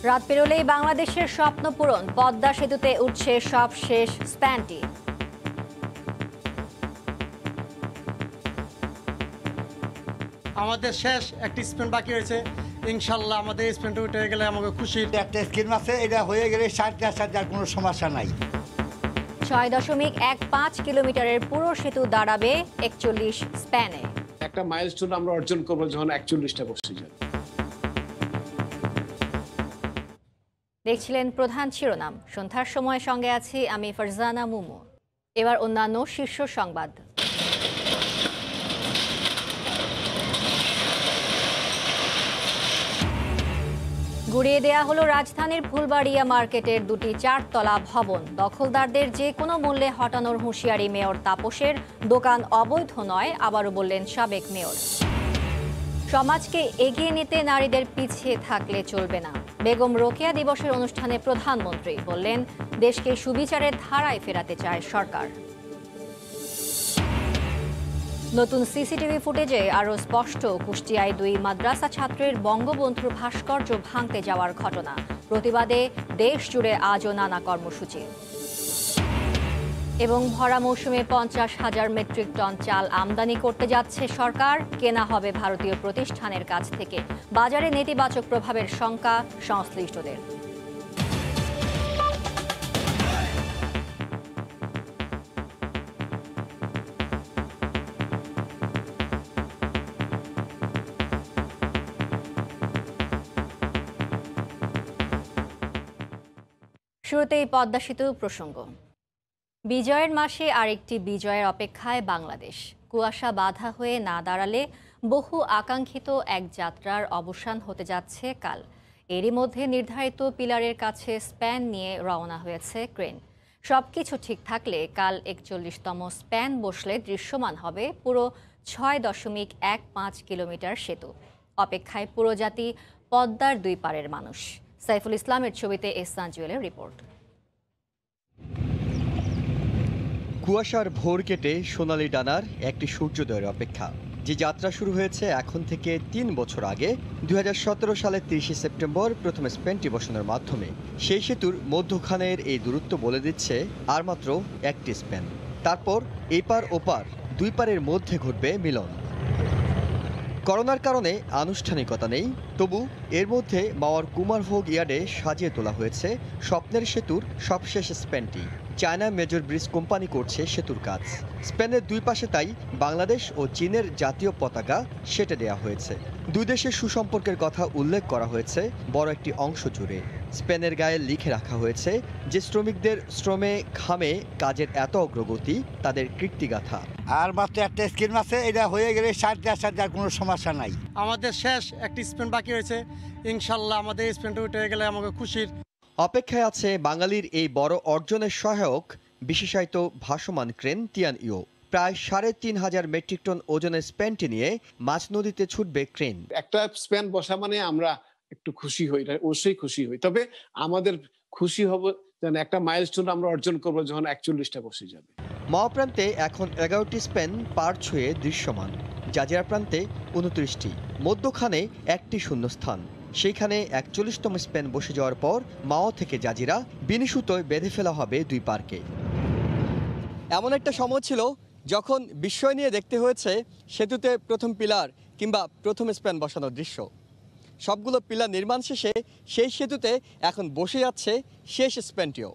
রাত পেরোলেই বাংলাদেশের স্বপ্ন পূরণ, পদ্মা সেতুতে উঠছে সব শেষ স্প্যানটি। আমাদের শেষ একটি স্পেন বাকি রয়েছে, ইনশাল্লাহ আমাদের স্পেনটা উঠে গেলে আমাকে খুশি। একটা স্কিম আছে, এটা হয়ে গেলে 60-60 কোনো সমস্যা নাই। 6.15 কিলোমিটারের পুরো সেতু দাঁড়াবে 41 স্প্যানে। একটা মাইলস্টোন আমরা অর্জন করবো যখন 41টা বসে যাবে। দেখছিলেন প্রধান শিরোনাম। সন্ধ্যার সময় সঙ্গে আছি আমি ফারজানা মুমু। এবার অন্যান্য শীর্ষ সংবাদ। গুড়িয়ে দেয়া হলো রাজধানীর ফুলবাড়িয়া মার্কেটের দুটি 4 তলা ভবন। দখলদারদের যে কোনো মূল্যে হটানোর হুঁশিয়ারি মেয়র তাপসের। দোকান অবৈধ নয়, আবারও বললেন সাবেক মেয়র। সমাজকে এগিয়ে নিতে নারীদের পিছিয়ে থাকলে চলবে না। বেগম রোকেয়া দিবসের অনুষ্ঠানে প্রধানমন্ত্রী বললেন, দেশকে সুবিচারের ধারায় ফেরাতে চায় সরকার। নতুন সিসিটিভি ফুটেজে আরও স্পষ্ট কুষ্টিয়ায় 2 মাদ্রাসা ছাত্রের বঙ্গবন্ধুর ভাস্কর্য ভাঙতে যাওয়ার ঘটনা। প্রতিবাদে দেশ জুড়ে আজও নানা কর্মসূচি। এবং ভরা মৌসুমে 50,000 মেট্রিক টন চাল আমদানি করতে যাচ্ছে সরকার। কেনা হবে ভারতীয় প্রতিষ্ঠানের কাছ থেকে। বাজারে নেতিবাচক প্রভাবের শঙ্কা সংশ্লিষ্টদের। শুরুতেই পদ্মা সেতু প্রসঙ্গ। বিজয়ের মাসে আরেকটি বিজয়ের অপেক্ষায় বাংলাদেশ। কুয়াশা বাধা হয়ে না দাঁড়ালে বহু আকাঙ্ক্ষিত এক যাত্রার অবসান হতে যাচ্ছে কাল। এরই মধ্যে নির্ধারিত পিলারের কাছে স্প্যান নিয়ে রওনা হয়েছে ক্রেন। সবকিছু ঠিক থাকলে কাল 41তম স্প্যান বসলে দৃশ্যমান হবে পুরো 6.15 কিলোমিটার সেতু। অপেক্ষায় পুরো জাতি, পদ্মার দুই পারের মানুষ। সাইফুল ইসলামের ছবিতে এহসান জুয়েলের রিপোর্ট। কুয়াশার ভোর কেটে সোনালি ডানার একটি সূর্যোদয়ের অপেক্ষা, যে যাত্রা শুরু হয়েছে এখন থেকে 3 বছর আগে 2017 সালের 30 সেপ্টেম্বর প্রথম স্প্যানটি বসানোর মাধ্যমে। সেই সেতুর মধ্যখানের এই দূরত্ব বলে দিচ্ছে আর মাত্র একটি স্প্যান। তারপর এপার ওপার দুই পারের মধ্যে ঘটবে মিলন। করোনার কারণে আনুষ্ঠানিকতা নেই, তবু এর মধ্যে মাওয়ার কুমারভোগ ইয়ার্ডে সাজিয়ে তোলা হয়েছে স্বপ্নের সেতুর সবশেষ স্প্যানটি। চায়না মেজর ব্রিজ কোম্পানি করছে সেতুর কাজ। স্পেনের দুই পাশে তাই বাংলাদেশ ও চীনের জাতীয় পতাকা সেটে দেওয়া হয়েছে। দুই দেশের সুসম্পর্কের কথা উল্লেখ করা হয়েছে বড় একটি অংশ জুড়ে। স্পেনের গায়ে লিখে রাখা হয়েছে যে শ্রমিকদের শ্রমে ঘামে কাজের এত অগ্রগতি তাদের কীর্তিগাথা। আর মাত্র একটা স্কিম আছে, এটা হয়ে গেলে 60-60 কোনো সমস্যা নাই। আমাদের শেষ একটি স্পেন বাকি রয়েছে, ইনশাল্লাহ আমাদের স্পেনটা উঠে গেলে আমাকে খুশির। অপেক্ষায় আছে বাঙালির এই বড় অর্জনের সহায়ক বিশেষায়িত ভাসমান ক্রেন তিয়ান-ইও। প্রায় 3,500 মেট্রিক টন ওজনের স্প্যানটি নিয়ে মাঝ নদীতে ছুটবে ক্রেন। একটা স্প্যান বসা মানে আমরা একটু খুশি হই, অবশ্যই খুশি হই। তবে আমাদের খুশি হব যেন একটা মাইলস্টোন আমরা অর্জন করবো যখন 41টা বসে যাবে। মাওয়া প্রান্তে এখন 11টি স্প্যান পার ছুঁয়ে দৃশ্যমান, জাজিরা প্রান্তে 29টি, মধ্যখানে একটি শূন্যস্থান। সেইখানে 41তম স্প্যান বসে যাওয়ার পর মাওয়া থেকে জাজিরা বিনিসুতোয় বেঁধে ফেলা হবে দুই পারকে। এমন একটা সময় ছিল যখন বিস্ময় নিয়ে দেখতে হয়েছে সেতুতে প্রথম পিলার কিংবা প্রথম স্প্যান বসানোর দৃশ্য। সবগুলো পিলার নির্মাণ শেষে সেই সেতুতে এখন বসে যাচ্ছে শেষ স্প্যানটিও।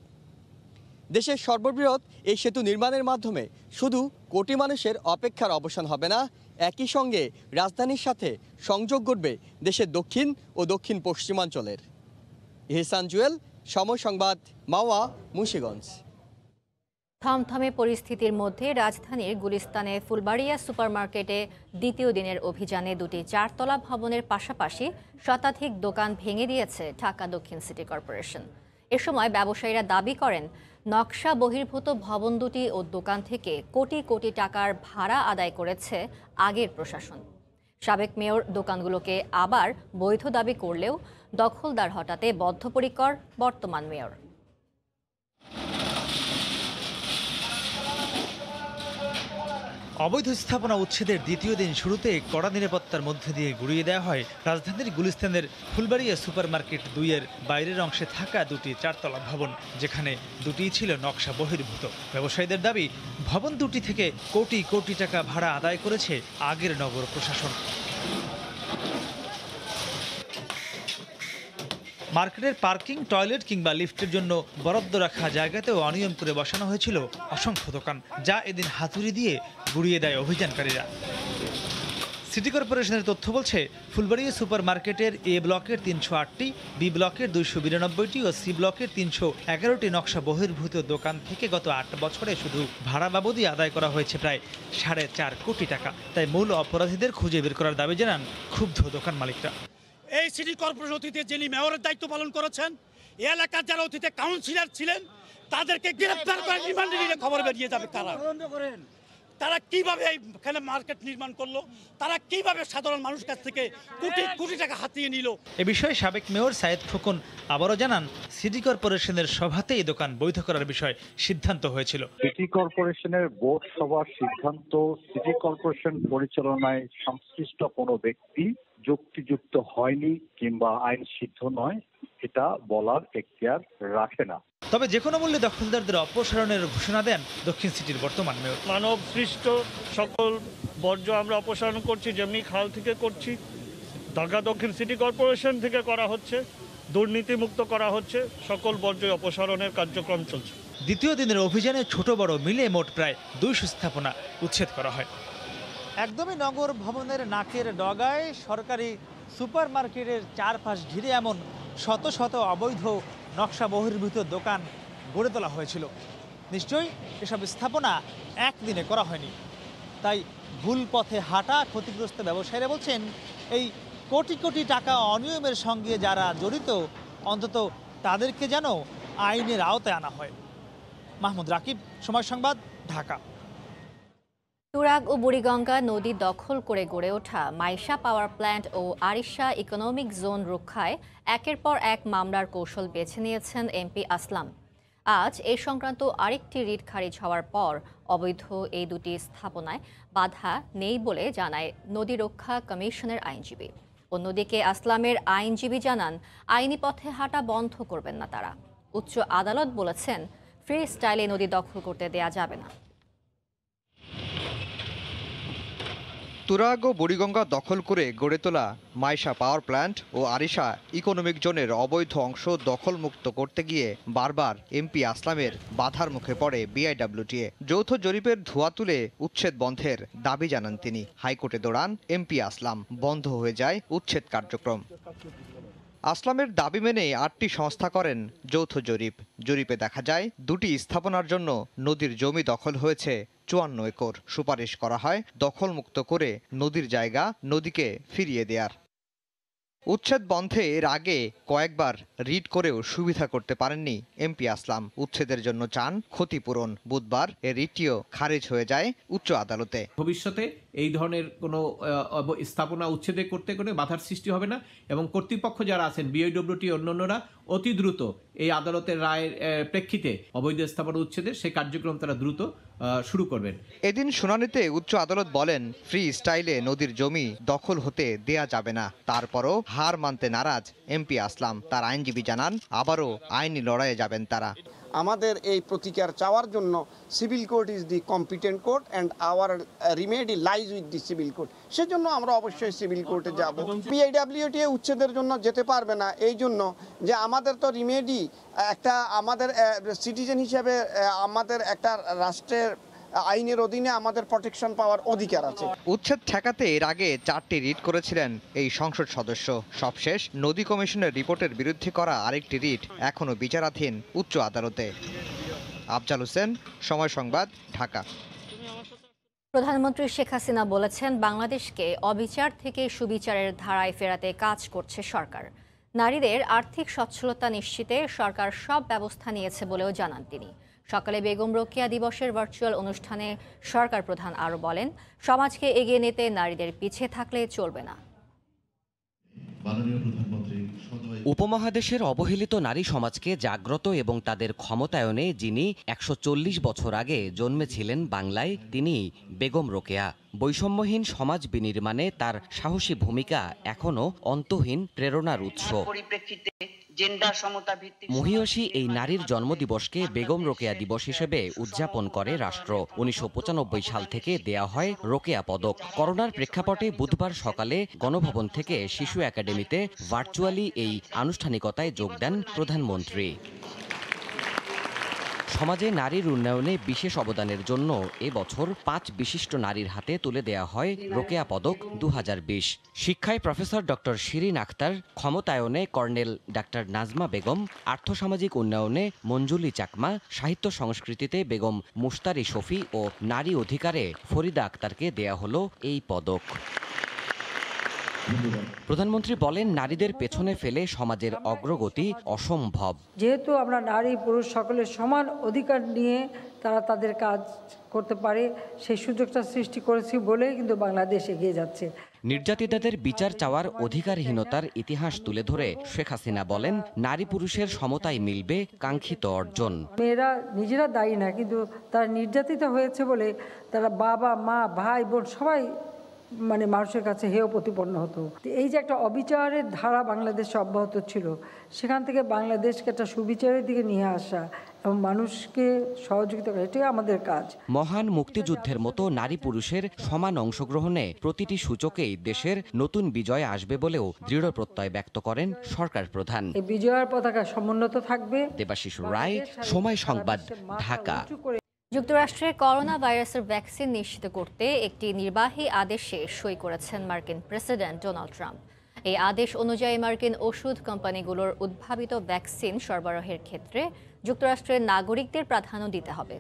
দেশের সর্ববৃহৎ এই সেতু নির্মাণের মাধ্যমে শুধু কোটি মানুষের অপেক্ষার অবসান হবে না, একই সঙ্গে রাজধানীর সাথে সংযোগ ঘটবে দেশের দক্ষিণ ও দক্ষিণ পশ্চিমাঞ্চলের। এহসান জুয়েল, সময় সংবাদ, মাওয়া, মুন্সিগঞ্জ। থমথমে পরিস্থিতির মধ্যে রাজধানীর গুলিস্তানে ফুলবাড়িয়া সুপারমার্কেটে দ্বিতীয় দিনের অভিযানে দুটি 4 তলা ভবনের পাশাপাশি শতাধিক দোকান ভেঙে দিয়েছে ঢাকা দক্ষিণ সিটি কর্পোরেশন। এ সময় ব্যবসায়ীরা দাবি করেন, নকশা বহির্ভূত ভবন দুটি ও দোকান থেকে কোটি কোটি টাকার ভাড়া আদায় করেছে আগের প্রশাসন। সাবেক মেয়র দোকানগুলোকে আবার বৈধ দাবি করলেও দখলদার হটাতে বদ্ধপরিকর বর্তমান মেয়র। অবৈধ স্থাপনা উচ্ছেদের দ্বিতীয় দিন শুরুতে কড়া নিরাপত্তার মধ্যে দিয়ে গুড়িয়ে দেওয়া হয় রাজধানীর গুলিস্তানের ফুলবাড়িয়া সুপারমার্কেট 2-এর বাইরের অংশে থাকা দুটি চারতলা ভবন, যেখানে দুটিই ছিল নকশা বহির্ভূত। ব্যবসায়ীদের দাবি, ভবন দুটি থেকে কোটি কোটি টাকা ভাড়া আদায় করেছে আগের নগর প্রশাসন। মার্কেটের পার্কিং, টয়লেট কিংবা লিফটের জন্য বরাদ্দ রাখা জায়গাতেও অনিয়ম করে বসানো হয়েছিল অসংখ্য দোকান, যা এদিন হাতুড়ি দিয়ে গুড়িয়ে দেয় অভিযানকারীরা। সিটি কর্পোরেশনের তথ্য বলছে, ফুলবাড়িয়া সুপার মার্কেটের এ ব্লকের 308টি, বি ব্লকের 292টি ও সি ব্লকের 311টি নকশা বহির্ভূত দোকান থেকে গত 8 বছরে শুধু ভাড়া বাবদই আদায় করা হয়েছে প্রায় 4.5 কোটি টাকা। তাই মূল অপরাধীদের খুঁজে বের করার দাবি জানান ক্ষুব্ধ দোকান মালিকরা। এই সিটি কর্পোরেশন অতীতে যিনি মেয়রের দায়িত্ব পালন করেছেন, এই এলাকার যারা অতীতে কাউন্সিলর ছিলেন, তাদেরকে গ্রেফতার করে রিমান্ডে নিলে খবর বেরিয়ে যাবে তারা কিভাবে এইখানে মার্কেট নির্মাণ করলো, তারা কিভাবে সাধারণ মানুষ কাছ থেকে কোটি কোটি টাকা হাতিয়ে নিল। এ বিষয়ে সাবেক মেয়র সায়েদ খোকন আবারও জানান, সিটি কর্পোরেশনের সভাতে এই দোকান বৈধ করার বিষয়ে সিদ্ধান্ত হয়েছিল। সিটি কর্পোরেশনের বোর্ড সভার সিদ্ধান্ত সিটি কর্পোরেশন পরিচালনায় সংশ্লিষ্ট কোনো ব্যক্তি যুক্তিযুক্ত হয়নি কিংবা আইন সিদ্ধ নয়, এটা বলার এখতিয়ার রাখে না। তবে যে কোনো মূল্যে দখলদারদের অপসারণের ঘোষণা দেন দক্ষিণ সিটির বর্তমান মেয়র। মানব সৃষ্ট সকল বর্জ্য আমরা অপসারণ করছি, যেমনি খাল থেকে করছি, ঢাকা দক্ষিণ সিটি কর্পোরেশন থেকে করা হচ্ছে, দুর্নীতিমুক্ত করা হচ্ছে, সকল বর্জ্য অপসারণের কার্যক্রম চলছে। দ্বিতীয় দিনের অভিযানে ছোট বড় মিলে মোট প্রায় 200 স্থাপনা উচ্ছেদ করা হয়। একদমই নগর ভবনের নাকের ডগায় সরকারি সুপার মার্কেটের চারপাশ ঘিরে এমন শত শত অবৈধ নকশা বহির্ভূত দোকান গড়ে তোলা হয়েছিল। নিশ্চয়ই এসব স্থাপনা একদিনে করা হয়নি। তাই ভুল পথে হাঁটা ক্ষতিগ্রস্ত ব্যবসায়ীরা বলছেন, এই কোটি কোটি টাকা অনিয়মের সঙ্গে যারা জড়িত, অন্তত তাদেরকে যেন আইনের আওতায় আনা হয়। মাহমুদ রাকিব, সময় সংবাদ, ঢাকা। তুরাগ ও বুড়িগঙ্গা নদী দখল করে গড়ে ওঠা মাইশা পাওয়ার প্ল্যান্ট ও আরিশা ইকোনমিক জোন রক্ষায় একের পর এক মামলার কৌশল বেছে নিয়েছেন এমপি আসলাম। আজ এই সংক্রান্ত আরেকটি রিট খারিজ হওয়ার পর অবৈধ এই দুটি স্থাপনায় বাধা নেই বলে জানায় নদী রক্ষা কমিশনের আইনজীবী। অন্যদিকে আসলামের আইনজীবী জানান, আইনি পথে হাঁটা বন্ধ করবেন না তারা। উচ্চ আদালত বলেছেন, ফ্রি স্টাইলে নদী দখল করতে দেয়া যাবে না। তুরাগ ও বুড়িগঙ্গা দখল করে গড়ে তোলা মাইশা পাওয়ার প্ল্যান্ট ও আরিশা ইকোনমিক জোনের অবৈধ অংশ দখলমুক্ত করতে গিয়ে বারবার এমপি আসলামের বাধার মুখে পড়ে বিআইডব্লিউটিএ। যৌথ জরিপের ধোঁয়া তুলে উচ্ছেদ বন্ধের দাবি জানান তিনি। হাইকোর্টে দৌড়ান এমপি আসলাম, বন্ধ হয়ে যায় উচ্ছেদ কার্যক্রম। আসলামের দাবি মেনে 8টি সংস্থা করেন যৌথ জরিপ। জরিপে দেখা যায়, দুটি স্থাপনার জন্য নদীর জমি দখল হয়েছে 54 একর। সুপারিশ করা হয় দখলমুক্ত করে নদীর জায়গা নদীকে ফিরিয়ে দেয়ার। উচ্ছেদ বন্ধে এর আগে কয়েকবার রিট করেও সুবিধা করতে পারেননি এমপি আসলাম। উচ্ছেদের জন্য চান ক্ষতিপূরণ। বুধবার এ রিটটিও খারিজ হয়ে যায় উচ্চ আদালতে। ভবিষ্যতে এই ধরনের কোনো স্থাপনা উচ্ছেদে করতে কোনো বাধার সৃষ্টি হবে না এবং কর্তৃপক্ষ যারা আছেন বিআইডব্লিউটি অন্যান্যরা অতি দ্রুত এই আদালতের রায়ের প্রেক্ষিতে অবৈধ স্থাপনা উচ্ছেদের সেই কার্যক্রম তারা দ্রুত শুরু করবেন। এদিন শুনানিতে উচ্চ আদালত বলেন, ফ্রি স্টাইলে নদীর জমি দখল হতে দেয়া যাবে না। তারপরও হার মানতে নারাজ এমপি আসলাম। তার আইনজীবী জানান, আবারও আইনি লড়াইয়ে যাবেন তারা। আমাদের এই প্রতিকার চাওয়ার জন্য civil court is the competent court and our remedy lies with the civil court. সেজন্য আমরা অবশ্যই সিভিল কোর্টে যাব। বিআইডব্লিউটি উচ্ছেদের জন্য যেতে পারবে না, এই জন্য যে আমাদের তো রিমেডি একটা, আমাদের সিটিজেন হিসেবে আমাদের একটা রাষ্ট্রের আইনের অধীনে আমাদের প্রটেকশন পাওয়ার অধিকার আছে। উচ্ছেদ ঠেকাতে এর আগে 4টি রিট করেছিলেন এই সংসদ সদস্য। সবশেষ নদী কমিশনের রিপোর্টের বিরুদ্ধে করা আরেকটি রিট এখনো বিচারাধীন উচ্চ আদালতে। আফজাল হোসেন, সময় সংবাদ, ঢাকা। প্রধানমন্ত্রী শেখ হাসিনা বলেছেন, বাংলাদেশকে অবিচার থেকে সুবিচারের ধারায় ফেরাতে কাজ করছে সরকার। নারীদের আর্থিক সচ্ছলতা নিশ্চিতে সরকার সব ব্যবস্থা নিয়েছে বলেও জানান তিনি। সকালে বেগম রোকেয়া দিবসের ভার্চুয়াল অনুষ্ঠানে সরকার প্রধান আরও বলেন, সমাজকে এগিয়ে নিতে নারীদের পিছিয়ে থাকলে চলবে না। মাননীয় প্রধানমন্ত্রী উপমহাদেশের অবহেলিত নারী সমাজকে জাগ্রত এবং তাদের ক্ষমতায়নে যিনি ১৪০ বছর আগে জন্মেছিলেন বাংলায়, তিনি বেগম রোকেয়া। বৈষম্যহীন সমাজ বিনির্মাণে তার সাহসী ভূমিকা এখনও অন্তহীন প্রেরণার উৎস। মহিয়সী এই নারীর জন্মদিবসকে বেগম রোকেয়া দিবস হিসেবে উদযাপন করে রাষ্ট্র। ১৯৯৫ সাল থেকে দেয়া হয় রোকেয়া পদক। করোনার প্রেক্ষাপটে বুধবার সকালে গণভবন থেকে শিশু একাডেমিতে ভার্চুয়ালি এই আনুষ্ঠানিকতায় যোগ দেন প্রধানমন্ত্রী। সমাজে নারীর উন্নয়নে বিশেষ অবদানের জন্য এবছর ৫ বিশিষ্ট নারীর হাতে তুলে দেয়া হয় রোকেয়া পদক ২০২০। শিক্ষায় প্রফেসর ডক্টর শিরিন আক্তার, ক্ষমতায়নে কর্নেল ডাক্তার নাজমা বেগম, আর্থসামাজিক উন্নয়নে মঞ্জুলি চাকমা, সাহিত্য সংস্কৃতিতে বেগম মুশতারি শফি ও নারী অধিকারে ফরিদা আক্তারকে দেয়া হলো এই পদক। প্রধানমন্ত্রী বলেন, নারীদের পেছনে ফেলে সমাজের অগ্রগতি অসম্ভব। যেহেতু আমরা নারী পুরুষ সকলের সমান অধিকার নিয়ে তারা তাদের কাজ করতে পারে, সেই সুযোগটা সৃষ্টি করেছি বলেই কিন্তু বাংলাদেশ এগিয়ে যাচ্ছে। নির্যাতিতাদের বিচার চাওয়ার অধিকারহীনতার ইতিহাস তুলে ধরে শেখ হাসিনা বলেন, নারী পুরুষের সমতায় মিলবে কাঙ্ক্ষিত অর্জন। মেয়েরা নিজেরা দায়ী না, কিন্তু তারা নির্যাতিত হয়েছে বলে তারা বাবা মা ভাই বোন সবাই মানুষের কাছে হেয় প্রতিপন্ন হতো। এই যে একটা অবিচারের ধারা বাংলাদেশে অব্যাহত ছিল, সেখান থেকে বাংলাদেশকে একটা সুবিচারের দিকে নিয়ে আসা এবং মানুষকে সহযোগিতা করা, এটাই আমাদের কাজ। মহান মুক্তিযুদ্ধের মতো নারী পুরুষের সমান অংশগ্রহণে প্রতিটি সূচকেই দেশের নতুন বিজয় আসবে বলেও দৃঢ় প্রত্যয় ব্যক্ত করেন সরকার প্রধান। এই বিজয়ের পতাকা সমুন্নত থাকবে। দেবাশিস রায়, সময় সংবাদ, ঢাকা। যুক্তরাষ্ট্রে করোনা ভাইরাসের ভ্যাকসিন নিশ্চিত করতে একটি নির্বাহী আদেশে সই করেছেন মার্কিন প্রেসিডেন্ট ডোনাল্ড ট্রাম্প। এই আদেশ অনুযায়ী মার্কিন ওষুধ কোম্পানিগুলোর উদ্ভাবিত ভ্যাকসিন সরবরাহের ক্ষেত্রে যুক্তরাষ্ট্রের নাগরিকদের প্রাধান্য দিতে হবে।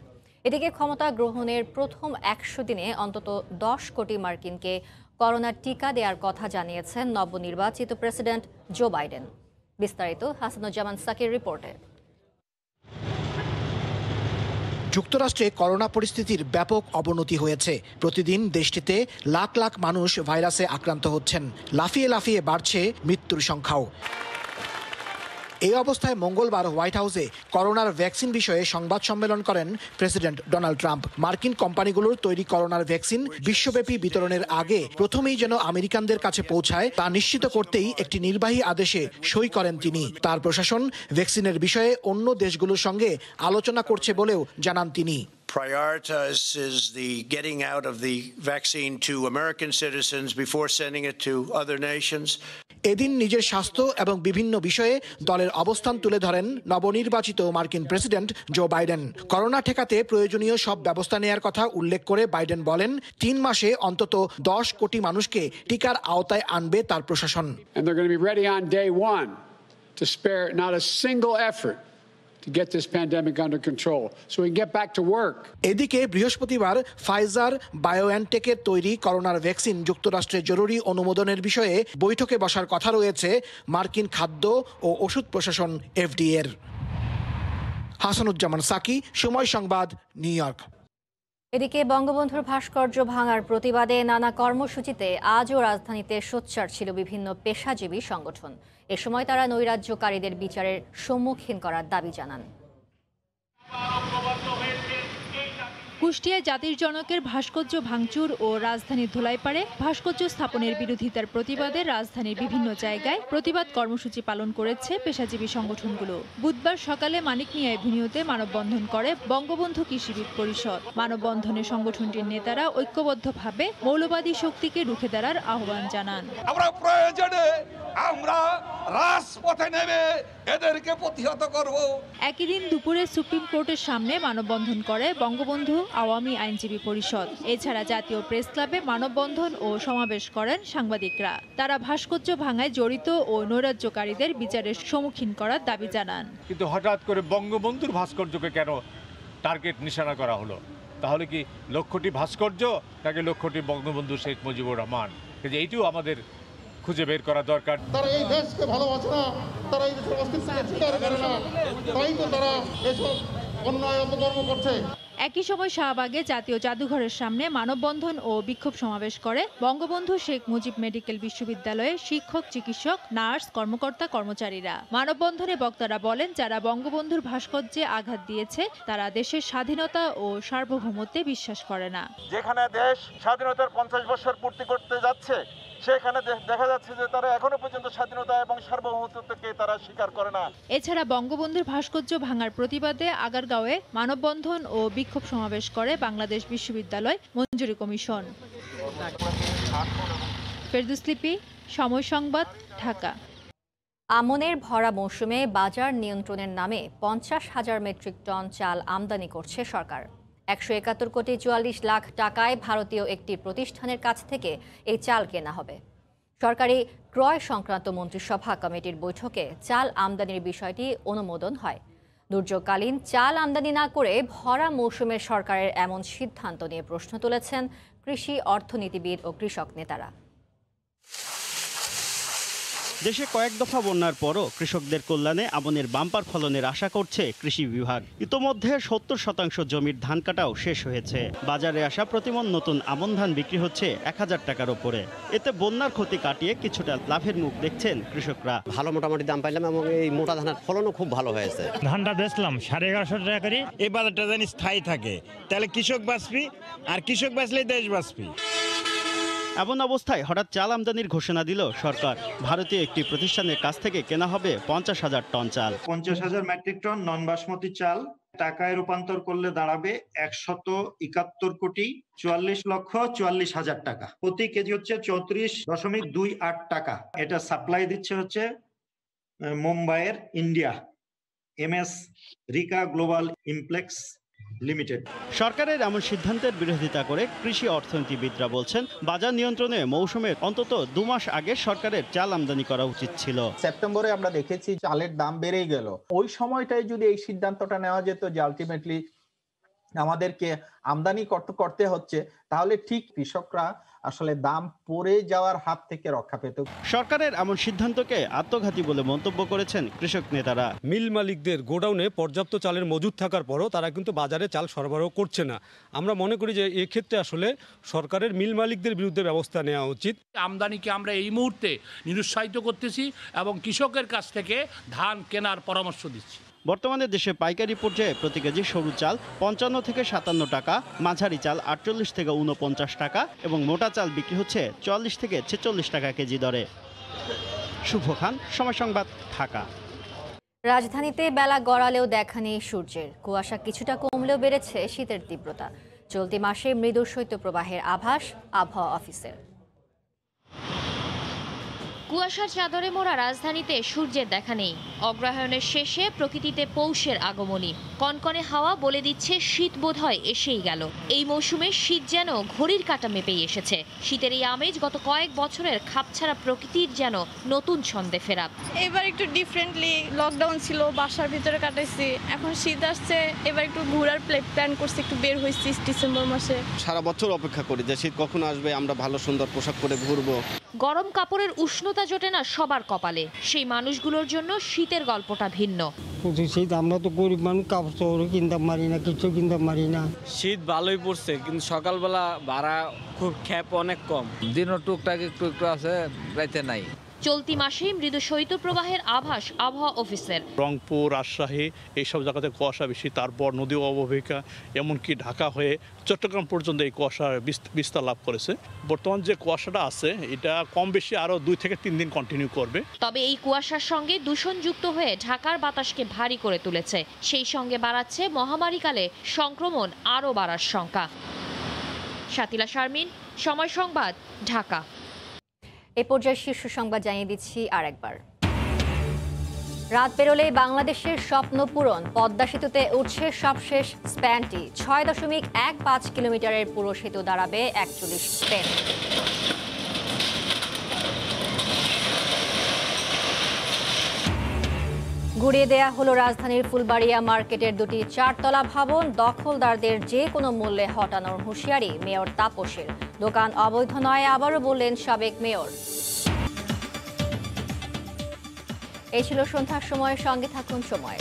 এদিকে ক্ষমতা গ্রহণের প্রথম ১০০ দিনে অন্তত ১০ কোটি মার্কিনকে করোনার টিকা দেওয়ার কথা জানিয়েছেন নবনির্বাচিত প্রেসিডেন্ট জো বাইডেন। বিস্তারিত হাসানুজ্জামান সাকির রিপোর্টে। যুক্তরাষ্ট্রে করোনা পরিস্থিতির ব্যাপক অবনতি হয়েছে। প্রতিদিন দেশটিতে লাখ লাখ মানুষ ভাইরাসে আক্রান্ত হচ্ছেন। লাফিয়ে লাফিয়ে বাড়ছে মৃত্যুর সংখ্যাও। এই অবস্থায় মঙ্গলবার হোয়াইট হাউসে করোনার ভ্যাকসিন বিষয়ে সংবাদ সম্মেলন করেন প্রেসিডেন্ট ডোনাল্ড ট্রাম্প। মার্কিন কোম্পানিগুলোর তৈরি করোনার ভ্যাকসিন বিশ্বব্যাপী বিতরণের আগে প্রথমেই যেন আমেরিকানদের কাছে পৌঁছায় তা নিশ্চিত করতেই একটি নির্বাহী আদেশে সই করেন তিনি। তার প্রশাসন ভ্যাকসিনের বিষয়ে অন্য দেশগুলোর সঙ্গে আলোচনা করছে বলেও জানান তিনি। Prioritizes the getting out of the vaccine to American citizens before sending it to other nations. এদিন নিজের স্বাস্থ্য এবং বিভিন্ন বিষয়ে দলের অবস্থান তুলে ধরেন নবনির্বাচিত মার্কিন প্রেসিডেন্ট জো বাইডেন। করোনা ঠেকাতে প্রয়োজনীয় সব ব্যবস্থা নেওয়ার কথা উল্লেখ করে বাইডেন বলেন, ৩ মাসে অন্তত ১০ কোটি মানুষকে টিকার আওতায় আনবে তার প্রশাসন। And they're going to be ready on day one to spare not a single effort to get this pandemic under control so we can get back to work. এদিকে বৃহস্পতিবার ফাইজার বায়োএনটেকের তৈরি করোনার ভ্যাকসিন যুক্তরাষ্ট্রের জরুরি অনুমোদনের বিষয়ে বৈঠকে বসার কথা রয়েছে মার্কিন খাদ্য ও ওষুধ প্রশাসন FDA-র। হাসানুজ্জামান সাকি, সময় সংবাদ, নিউ ইয়র্ক। এদিকে বঙ্গবন্ধুর ভাস্কর্য ভাঙার প্রতিবাদে নানা কর্মসূচিতে আজও রাজধানীতে সোচ্চার ছিল বিভিন্ন পেশাজীবী সংগঠন। এ সময় তারা নৈরাজ্যকারীদের বিচারের সম্মুখীন করার দাবি জানান। কুষ্টিয়ায় জাতির জনকের ভাস্কর্য ভাঙচুর ও রাজধানীর ধুলাইপাড়ে ভাস্কর্য স্থাপনের বিরোধিতার প্রতিবাদে রাজধানীর বিভিন্ন জায়গায় প্রতিবাদ কর্মসূচি পালন করেছে পেশাজীবী সংগঠনগুলো। বুধবার সকালে মানিক মিয়া এভিনিউতে মানববন্ধন করে বঙ্গবন্ধু কৃষিবিদ পরিষদ। মানববন্ধনে সংগঠনটির নেতারা ঐক্যবদ্ধভাবে মৌলবাদী শক্তিকে রুখে দাঁড়ার আহ্বান জানান। আমরা প্রয়োজনে আমরা রাজপথে নেমে এদেরকে প্রতিহত করব। একই দিন দুপুরে সুপ্রিম কোর্টের সামনে মানববন্ধন করে বঙ্গবন্ধু আওয়ামী আইনজীবী পরিষদ। এছাড়া জাতীয় প্রেস ক্লাবে মানববন্ধন ও সমাবেশ করেন সাংবাদিকরা। তারা ভাস্কর্য ভাঙায় জড়িত ও নৈরাজ্যকারীদের বিচারের সম্মুখীন করার দাবি জানান। কিন্তু হঠাৎ করে বঙ্গবন্ধুর ভাস্কর্যকে কেন টার্গেট নিশানা করা হলো? তাহলে কি লক্ষ্যটি ভাস্কর্য নাকি লক্ষ্যটি বঙ্গবন্ধু শেখ মুজিবুর রহমান? এইটিও আমাদের খুঁজে বের করা দরকার। তারা এই দেশকে ভালোবাসে না, তারা এই দেশের অস্তিত্বকে স্বীকার করে না, তাই তো তারা এসব অন্যায় অপকর্ম করছে। একই সময় শাহবাগে জাতীয় জাদুঘরের সামনে মানববন্ধন ও বিক্ষোভ সমাবেশ করে বঙ্গবন্ধু শেখ মুজিব মেডিকেল বিশ্ববিদ্যালয়ের শিক্ষক, চিকিৎসক, নার্স, কর্মকর্তা, কর্মচারীরা। মানববন্ধনে বক্তারা বলেন, যারা বঙ্গবন্ধুর ভাস্কর্যে আঘাত দিয়েছে তারা দেশের স্বাধীনতা ও সার্বভৌমত্বে বিশ্বাস করে না। যেখানে দেশ স্বাধীনতার 50 বছর পূর্তি করতে যাচ্ছে, সেখানে দেখা যাচ্ছে যে তারা এখনো পর্যন্ত স্বাধীনতা এবং সার্বভৌমত্বকে তারা স্বীকার করে না। এছাড়া বঙ্গবন্ধুর ভাস্কর্য ভাঙার প্রতিবাদে আগারগাঁওয়ে মানববন্ধন ও বিক্ষোভ সমাবেশ করে বাংলাদেশ বিশ্ববিদ্যালয় মঞ্জুরি কমিশন। ফেরদৌস লিপি, সময় সংবাদ, ঢাকা। আমনের ভরা মৌসুমে বাজার নিয়ন্ত্রণের নামে 50,000 মেট্রিক টন চাল আমদানি করছে সরকার। 171 কোটি 44 লাখ টাকায় ভারতীয় একটি প্রতিষ্ঠানের কাছ থেকে এই চাল কেনা হবে। সরকারি ক্রয় সংক্রান্ত মন্ত্রিসভা কমিটির বৈঠকে চাল আমদানির বিষয়টি অনুমোদন হয়। দুর্যোগকালীন চাল আমদানি না করে ভরা মৌসুমে সরকারের এমন সিদ্ধান্ত নিয়ে প্রশ্ন তুলেছেন কৃষি অর্থনীতিবিদ ও কৃষক নেতারা। দেশে কয়েক দফা বন্যার পরও কৃষকদের কল্যাণে আমনের বাম্পার ফলনের আশা করছে কৃষি বিভাগ। ইতোমধ্যে 70% জমির ধান কাটাও শেষ হয়েছে। বাজারে আসা প্রতিমণ নতুন আমন ধান বিক্রি হচ্ছে 1000 টাকার ওপরে। এতে বন্যার ক্ষতি কাটিয়ে কিছুটা লাভের মুখ দেখছেন কৃষকরা। ভালো মোটামুটি দাম পাইলাম এবং এই মোটা ধানের ফলনও খুব ভালো হয়েছে। ধানটা বেচলাম 1150 টাকা করে। এই বাজারটা জানি স্থায়ী থাকে, তাহলে কৃষক বাঁচবি, আর কৃষক বাঁচলেই দেশ বাঁচবি। এমন অবস্থায় হঠাৎ চাল আমদানির ঘোষণা দিল সরকার। ভারতীয় একটি প্রতিষ্ঠানের কাছ থেকে কেনা হবে 50,000 টন চাল। 50,000 মেট্রিক টন নন বাসমতি চাল টাকায় রূপান্তর করলে দাঁড়াবে 171 কোটি 44 লক্ষ 44 হাজার টাকা। প্রতি কেজি হচ্ছে 34.28 টাকা। এটা সাপ্লাই দিচ্ছে হচ্ছে মুম্বাইয়ের ইন্ডিয়া MS রিকা গ্লোবাল ইমপ্লেক্স লিমিটেড। সরকারের এমন সিদ্ধান্তের বিরোধিতা করে কৃষি অর্থনীতিবিদরা বলছেন, বাজার নিয়ন্ত্রণে মৌসুমের অন্তত 2 মাস আগে সরকারের চাল আমদানি করা উচিত ছিল। সেপ্টেম্বরে আমরা দেখেছি চালের দাম বেড়েই গেল। ওই সময়টাই যদি এই সিদ্ধান্তটা নেওয়া যেত যে আলটিমেটলি আমাদেরকে আমদানি করতে হচ্ছে, তাহলে ঠিক কৃষকরা আসলে দাম পড়ে যাওয়ার হাত থেকে রক্ষা পেত। সরকারের এমন সিদ্ধান্তকে আত্মঘাতী বলে মন্তব্য করেছেন কৃষক নেতারা। মিল মালিকদের গোডাউনে পর্যাপ্ত চালের মজুদ থাকার পরও তারা কিন্তু বাজারে চাল সরবরাহ করছে না। আমরা মনে করি যে এক্ষেত্রে আসলে সরকারের মিল মালিকদের বিরুদ্ধে ব্যবস্থা নেওয়া উচিত। আমদানিকে আমরা এই মুহূর্তে নিরুৎসাহিত করতেছি এবং কৃষকের কাছ থেকে ধান কেনার পরামর্শ দিচ্ছি। বর্তমানে দেশে পাইকারি পর্যায়ে প্রতি কেজি সরু চাল 55 থেকে 57 টাকা, মাঝারি চাল 48 থেকে 49 টাকা এবং মোটা চাল বিক্রি হচ্ছে 44 থেকে 46 টাকা কেজি দরে। শুভ খান, সময় সংবাদ, ঢাকা। রাজধানীতে বেলা গড়ালেও দেখা নেই সূর্যের। কুয়াশা কিছুটা কমলেও বেড়েছে শীতের তীব্রতা। চলতি মাসে মৃদু শৈত্যপ্রবাহের আভাস আবহাওয়া অফিসের। কুয়াশার চাদরে মোড়া রাজধানীতে সূর্যের দেখা নেই। অগ্রহায়ণের শেষে প্রকৃতিতে পৌষের আগমনী। কনকনে হাওয়া বলে দিচ্ছে শীত বোধহয় এসেই গেল। এই মৌসুমে শীত যেন ঘড়ির কাঁটা মেপেই এসেছে। শীতের এই আমেজ গত কয়েক বছরের খাপছাড়া প্রকৃতির যেন নতুন ছন্দে ফেরা। এবার একটু ডিফারেন্টলি, লকডাউন ছিল, বাসার ভিতরে কাটাইছি, এখন শীত আসছে, এবার একটু ঘোরার প্ল্যান করছি, একটু বের হয়েছি ডিসেম্বর মাসে। সারা বছর অপেক্ষা করি যে শীত কখন আসবে, আমরা ভালো সুন্দর পোশাক পরে ঘুরবো। গরম কাপড়ের উষ্ণতা জোটে না সবার কপালে। সেই মানুষগুলোর জন্য শীতের গল্পটা ভিন্ন। শীত, আমরা তো গরিব মানুষ, কাপড় চোপড় কিনতে পারি না, কিছু কিনতে পারি না। শীত ভালোই পড়ছে, কিন্তু সকালবেলা ভাড়া খুব খ্যাপ অনেক কম। দিনও টুকটাক একটু আছে, রাইতে নাই। চলতি মাসেই মৃদু শৈত্যপ্রবাহের আভাস আবহাওয়া অফিসের। রংপুর, রাজশাহী এইসব জায়গাতে কুয়াশা বেশি, তারপর নদী অববাহিকা এমনকি ঢাকা হয়ে চট্টগ্রাম পর্যন্ত এই কুয়াশার বিস্তার লাভ করেছে। বর্তমান যে কুয়াশাটা আছে এটা কম বেশি আরও 2 থেকে 3 দিন কন্টিনিউ করবে। তবে এই কুয়াশার সঙ্গে দূষণযুক্ত হয়ে ঢাকার বাতাসকে ভারী করে তুলেছে। সেই সঙ্গে বাড়াচ্ছে মহামারীকালে সংক্রমণ আরও বাড়ার শঙ্কা। শাতিলা শারমিন, সময় সংবাদ, ঢাকা। এ পর্যায়ে শীর্ষ সংবাদ জানিয়ে দিচ্ছি আরেকবার। রাত পেরোলেই বাংলাদেশের স্বপ্ন পূরণ। পদ্মা সেতুতে উঠছে সবশেষ স্প্যানটি। 6.15 কিলোমিটারের পুরো সেতু দাঁড়াবে 41 স্প্যান। ঘুরিয়ে দেয়া হলো রাজধানীর ফুলবাড়িয়া মার্কেটের 2টি 4তলা ভবন। দখলদারদের যে কোনো মূল্যে হটানোর হুঁশিয়ারি মেয়র তাপসের। দোকান অবৈধ নয়, আবারও বললেন সাবেক মেয়র। এই ছিল সন্ধ্যার সময়ের সঙ্গে থাকুন সময়।